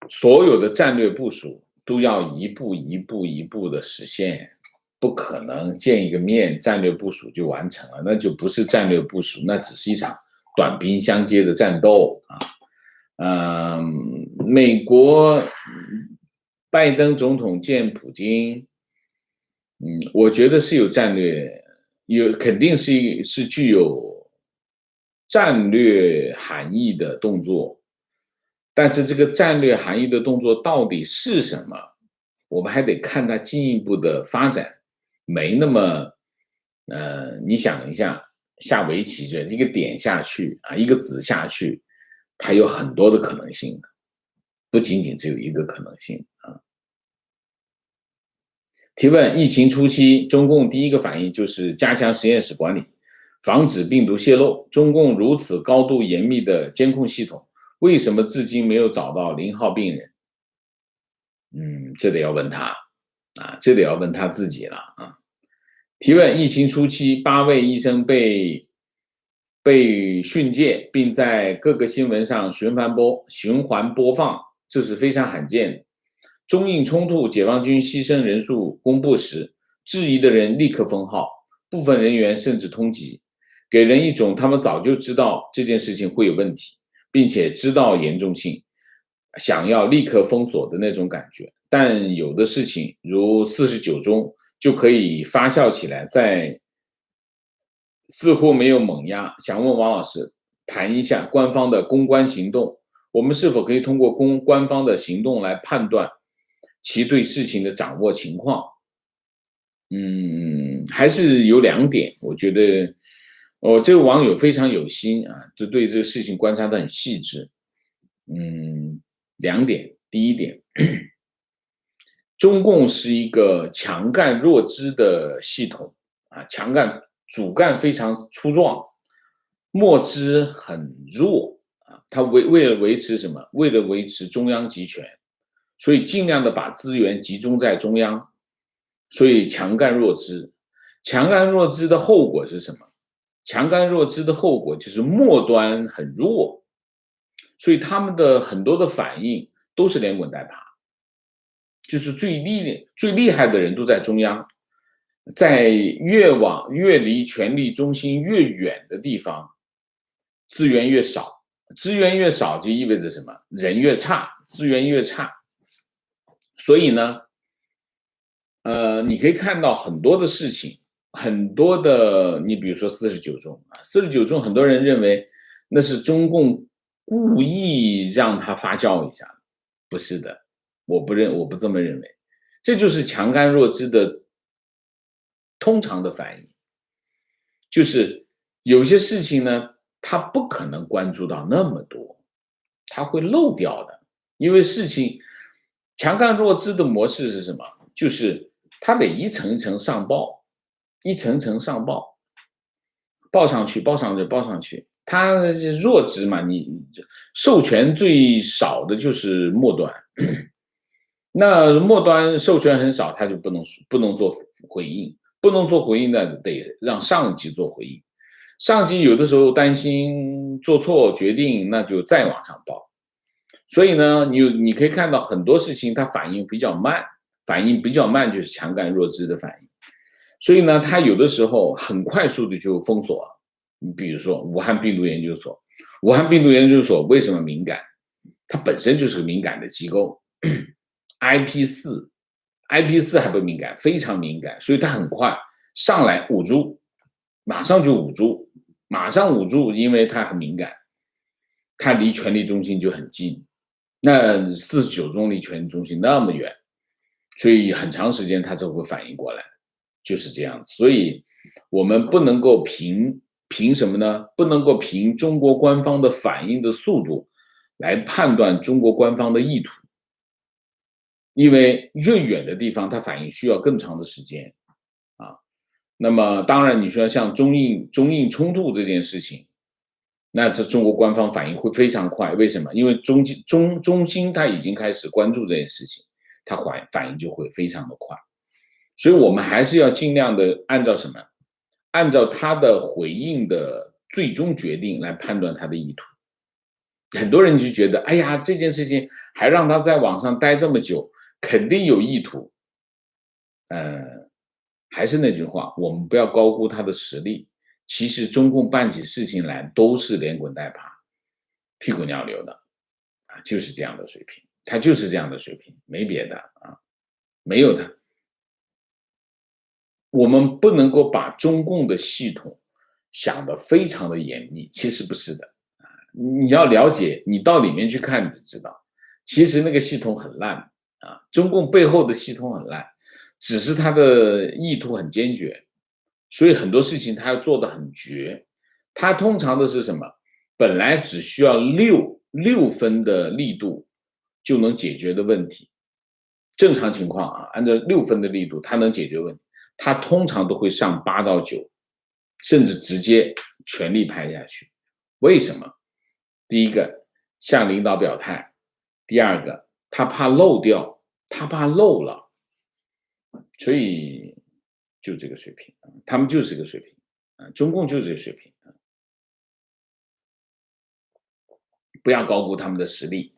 Speaker 1: 所有的战略部署都要一步一步的实现，不可能见一个面战略部署就完成了，那就不是战略部署，那只是一场短兵相接的战斗美国拜登总统见普京，我觉得是有战略，肯定是具有战略含义的动作，但是这个战略含义的动作到底是什么，我们还得看它进一步的发展，没那么，你想一下，下围棋这一个点下去啊，一个子下去，它有很多的可能性的，不仅仅只有一个可能性啊。提问：疫情初期，中共第一个反应就是加强实验室管理，防止病毒泄露。中共如此高度严密的监控系统，为什么至今没有找到0号病人？这得要问他啊，这得要问他自己了啊。提问：疫情初期，8位医生被训诫，并在各个新闻上循环播放，这是非常罕见的。中印冲突，解放军牺牲人数公布时，质疑的人立刻封号，部分人员甚至通缉，给人一种他们早就知道这件事情会有问题，并且知道严重性，想要立刻封锁的那种感觉。但有的事情，如49中，就可以发酵起来，似乎没有猛压。想问王老师，谈一下官方的公关行动，我们是否可以通过官方的行动来判断其对事情的掌握情况？还是有2点，我觉得，这个网友非常有心啊，就对这个事情观察得很细致。2点，第一点，中共是一个强干弱枝的系统啊，主干非常粗壮，末枝很弱啊。它为了维持什么？为了维持中央集权，所以尽量的把资源集中在中央，所以强干弱枝。强干弱枝的后果是什么？强干弱枝的后果就是末端很弱，所以他们的很多的反应都是连滚带爬。就是最厉害的人都在中央，在越离权力中心越远的地方，资源越少，资源越少就意味着什么？人越差，资源越差。所以呢，你可以看到很多的事情，很多的，你比如说49中啊，49中很多人认为那是中共故意让它发酵一下，不是的。我不这么认为，这就是强干弱枝的通常的反应，就是有些事情呢，他不可能关注到那么多，他会漏掉的，因为事情强干弱枝的模式是什么？就是他得一层一层上报，一层层上报，报上去，报上去，报上去。他是弱枝嘛，你授权最少的就是末端。那末端授权很少，他就不能做回应，不能做回应呢，得让上级做回应。上级有的时候担心做错决定，那就再往上报。所以呢，你可以看到很多事情它反应比较慢，反应比较慢就是强干弱枝的反应。所以呢，它有的时候很快速的就封锁了。你比如说武汉病毒研究所，武汉病毒研究所为什么敏感？它本身就是个敏感的机构。IP4 还不敏感，非常敏感，所以它很快上来捂住，马上就捂住，因为它很敏感，它离权力中心就很近。那49中离权力中心那么远，所以很长时间它才会反应过来，就是这样子。所以我们不能够凭什么呢？不能够凭中国官方的反应的速度来判断中国官方的意图。因为越远的地方，它反应需要更长的时间，啊，那么当然你说像中印冲突这件事情，那这中国官方反应会非常快，为什么？因为中心它已经开始关注这件事情，它反应就会非常的快，所以我们还是要尽量的按照什么？按照他的回应的最终决定来判断他的意图。很多人就觉得，哎呀，这件事情还让他在网上待这么久。肯定有意图，还是那句话，我们不要高估他的实力。其实中共办起事情来都是连滚带爬、屁滚尿流的，啊，就是这样的水平，他就是这样的水平，没别的啊，没有的。我们不能够把中共的系统想的非常的严密，其实不是的。你要了解，你到里面去看你就知道，其实那个系统很烂啊，中共背后的系统很烂，只是他的意图很坚决，所以很多事情他要做的很绝。他通常的是什么？本来只需要六分的力度就能解决的问题，正常情况啊，按照6分的力度，它能解决问题，他通常都会上8到9，甚至直接全力拍下去。为什么？第一个，向领导表态；第二个，他怕漏掉，他怕漏了，所以就这个水平，他们就是这个水平，中共就是这个水平，不要高估他们的实力。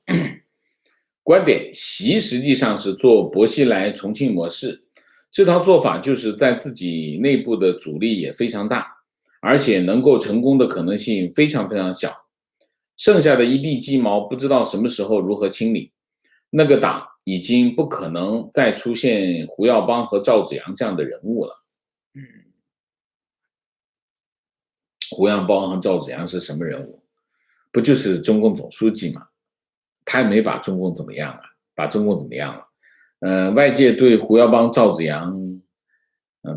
Speaker 1: 观点，习实际上是做薄熙来重庆模式，这套做法就是在自己内部的阻力也非常大，而且能够成功的可能性非常非常小。剩下的一地鸡毛不知道什么时候如何清理，那个党已经不可能再出现胡耀邦和赵紫阳这样的人物了。胡耀邦和赵紫阳是什么人物？不就是中共总书记吗？他也没把中共怎么样啊，把中共怎么样了？外界对胡耀邦、赵紫阳，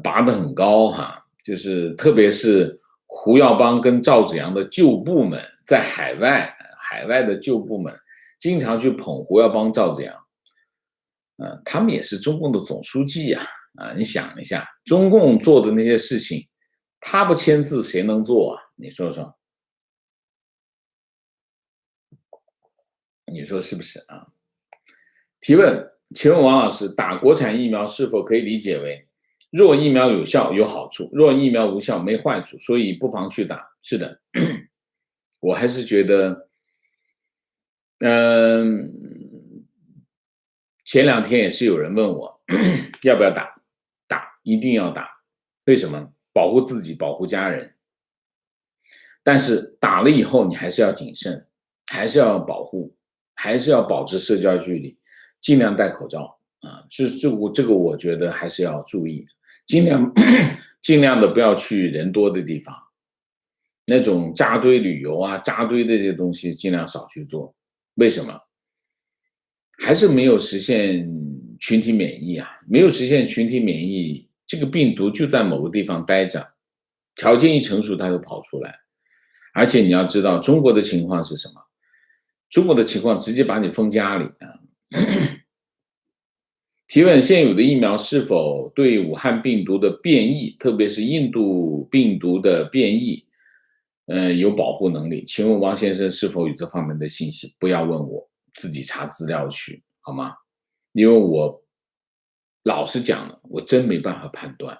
Speaker 1: 拔得很高哈，就是特别是胡耀邦跟赵紫阳的旧部们，在海外的旧部们，经常去捧胡耀邦、赵紫阳，他们也是中共的总书记啊，你想一下，中共做的那些事情，他不签字谁能做啊？你说说，你说是不是啊？提问，请问王老师，打国产疫苗是否可以理解为，若疫苗有效有好处，若疫苗无效没坏处，所以不妨去打？是的，我还是觉得，前2天也是有人问我要不要打，打一定要打，为什么？保护自己，保护家人。但是打了以后，你还是要谨慎，还是要保护，还是要保持社交距离，尽量戴口罩啊。这个我觉得还是要注意，尽量尽量的不要去人多的地方，那种扎堆旅游啊，扎堆的这些东西尽量少去做。为什么？还是没有实现群体免疫啊，没有实现群体免疫，这个病毒就在某个地方待着，条件一成熟，它就跑出来。而且你要知道，中国的情况是什么？中国的情况直接把你封家里啊！提问：现有的疫苗是否对武汉病毒的变异，特别是印度病毒的变异，有保护能力？请问王先生是否有这方面的信息？不要问我，自己查资料去好吗？因为我老实讲了，我真没办法判断。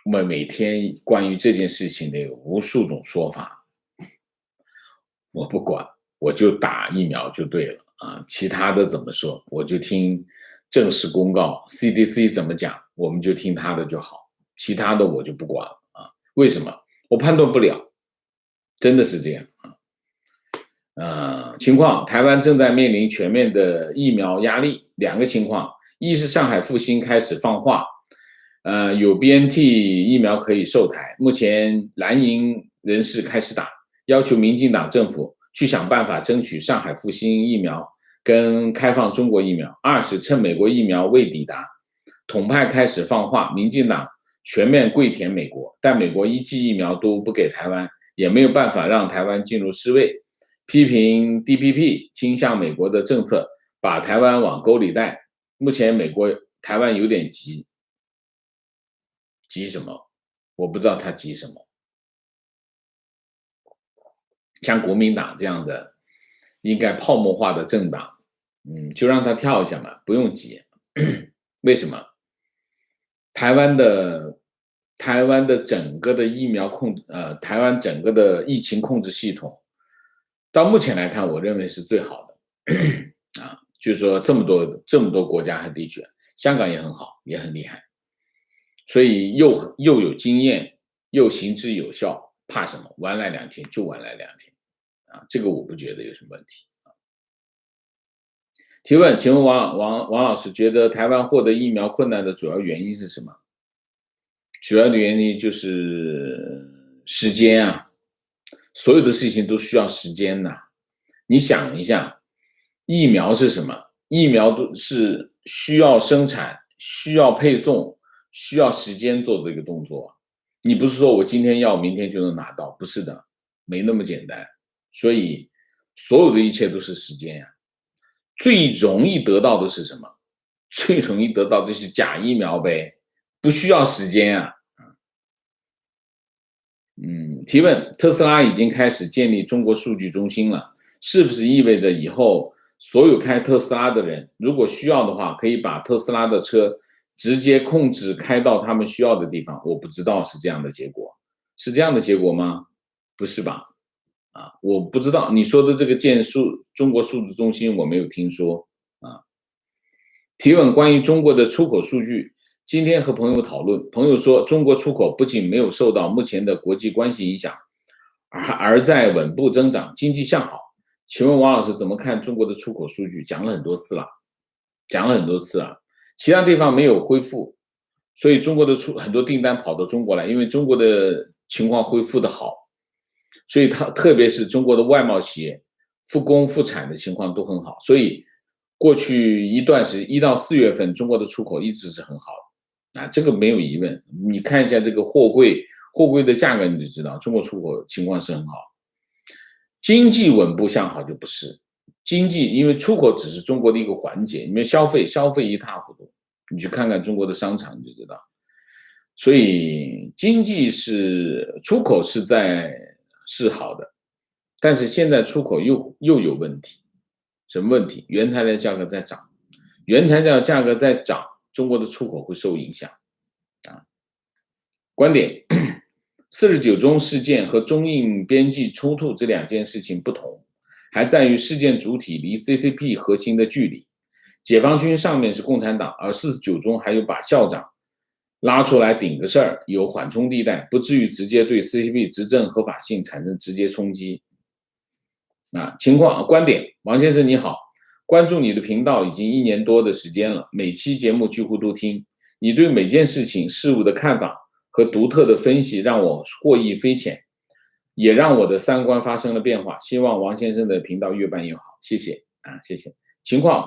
Speaker 1: 我们每天关于这件事情的有无数种说法，我不管，我就打疫苗就对了啊。其他的怎么说，我就听正式公告 ，CDC 怎么讲，我们就听他的就好，其他的我就不管了啊。为什么？我判断不了，真的是这样啊。情况，台湾正在面临全面的疫苗压力，2个情况，一是上海复星开始放话。有 BNT 疫苗可以售台，目前蓝营人士开始打，要求民进党政府去想办法争取上海复星疫苗跟开放中国疫苗。2是趁美国疫苗未抵达，统派开始放话，民进党全面跪舔美国，但美国1剂疫苗都不给台湾，也没有办法让台湾进入世卫，批评 DPP 倾向美国的政策，把台湾往沟里带。目前台湾有点急。急什么？我不知道他急什么。像国民党这样的应该泡沫化的政党，就让他跳一下嘛，不用急。为什么？台湾的整个的疫苗台湾整个的疫情控制系统，到目前来看，我认为是最好的啊。就是说这么多国家和地区，香港也很好，也很厉害。所以又有经验，又行之有效，怕什么？晚来2天就晚来2天，啊，这个我不觉得有什么问题。提问，请问王老师觉得台湾获得疫苗困难的主要原因是什么？主要的原因就是时间啊，所有的事情都需要时间呐。你想一下，疫苗是什么？疫苗都是需要生产、需要配送、需要时间做的一个动作。你不是说我今天要，明天就能拿到，不是的，没那么简单。所以，所有的一切都是时间呀。最容易得到的是什么？最容易得到的是假疫苗呗，不需要时间啊。提问：特斯拉已经开始建立中国数据中心了，是不是意味着以后所有开特斯拉的人，如果需要的话，可以把特斯拉的车直接控制开到他们需要的地方？我不知道是这样的结果，是这样的结果吗？不是吧？我不知道你说的这个中国数字中心，我没有听说啊。提问关于中国的出口数据，今天和朋友讨论，朋友说中国出口不仅没有受到目前的国际关系影响，而在稳步增长，经济向好。请问王老师怎么看中国的出口数据？讲了很多次了，其他地方没有恢复，所以中国的很多订单跑到中国来，因为中国的情况恢复的好，所以特别是中国的外贸企业复工复产的情况都很好，所以过去一段时间1到4月份，中国的出口一直是很好的这个没有疑问。你看一下这个货柜的价格，你就知道中国出口情况是很好。经济稳步向好就不是经济，因为出口只是中国的一个环节，因为消费一塌糊涂，你去看看中国的商场你就知道。所以经济出口是好的，但是现在出口又有问题。什么问题？原材料价格在涨，中国的出口会受影响观点：49中事件和中印边际冲突这2件事情不同，还在于事件主体离 CCP 核心的距离。解放军上面是共产党，而49中还有把校长拉出来顶个事儿，有缓冲地带，不至于直接对 CCP 执政合法性产生直接冲击。观点：王先生你好，关注你的频道已经1年多的时间了，每期节目几乎都听，你对每件事物的看法和独特的分析让我获益匪浅，也让我的三观发生了变化。希望王先生的频道越办越好，谢谢谢谢。情况：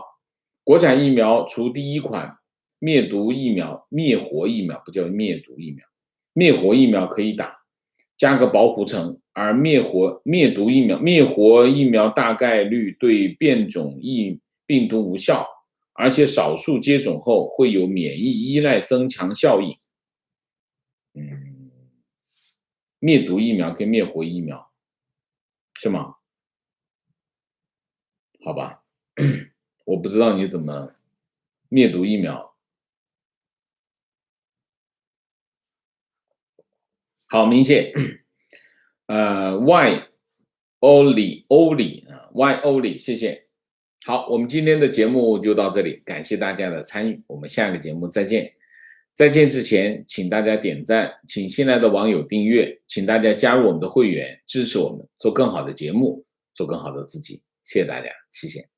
Speaker 1: 国产疫苗除第一款灭活疫苗不叫灭毒疫苗，灭活疫苗可以打，加个保护层，而灭活疫苗大概率对变种病毒无效，而且少数接种后会有免疫依赖增强效应。灭毒疫苗跟灭活疫苗是吗？好吧，我不知道你怎么灭毒疫苗。好，明谢。Y Oli，谢谢。好，我们今天的节目就到这里，感谢大家的参与，我们下个节目再见。再见之前，请大家点赞，请新来的网友订阅，请大家加入我们的会员，支持我们做更好的节目，做更好的自己。谢谢大家，谢谢。